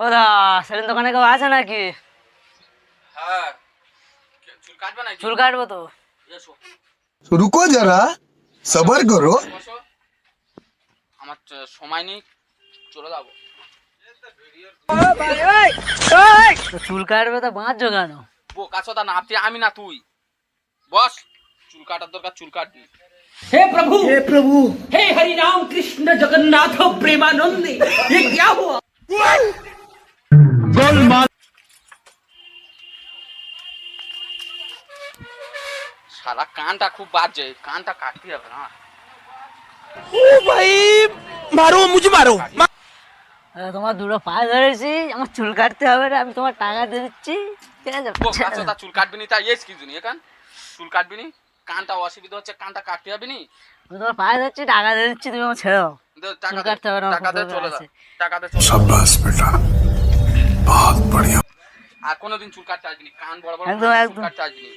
ও দা সেদিন দোকানে কেউ আছে নাকি? হ্যাঁ, চুল কাটবে নাকি? চুল কাটবো তো। এসো, रुको जरा सबर करो। বসো। আমার সময় নেই, চলে যাবো। তো চুল কাটবে তো বাঁচছো কেন? বোকা চোদা না, আমি না তুই। বস, চুল কাটার দরকার চুল কাটবি। हे प्रभु हे हरि राम कृष्ण जगन्नाथ प्रेमानंद ये क्या हुआ। শালা কানটা খুব বাজে, কানটা কাটতে হবে না। তোমার দুটো পায়ে ধরেছি, আমার চুল কাটতে হবে না, আমি তোমার টাকা দিয়ে দিচ্ছি, ঠিক আছে? বোকা চোদা, চুল কাটবি নি তাই এস কি জন্য এখান? চুল কাটবি নি, কানটা অসুবিধা হচ্ছে, কানটা কাটতে হবে নি। আমি তোমার পায়ে ধরছি, টাকা দিয়ে দিচ্ছি, তুমি আমার ছেড়ে দাও। দে, চুল টাকা দে, কাটতে হবে না, টাকা দে, আমার চলে যা, আছে। টাকা দে, চলে যা। शाबाश बेटा, बहुत बढ़िया। আর কোনোদিন চুল কাটতে আসবি নি, কান বড় বড় একদম, চুল একদম। কাটতে আসবি নি।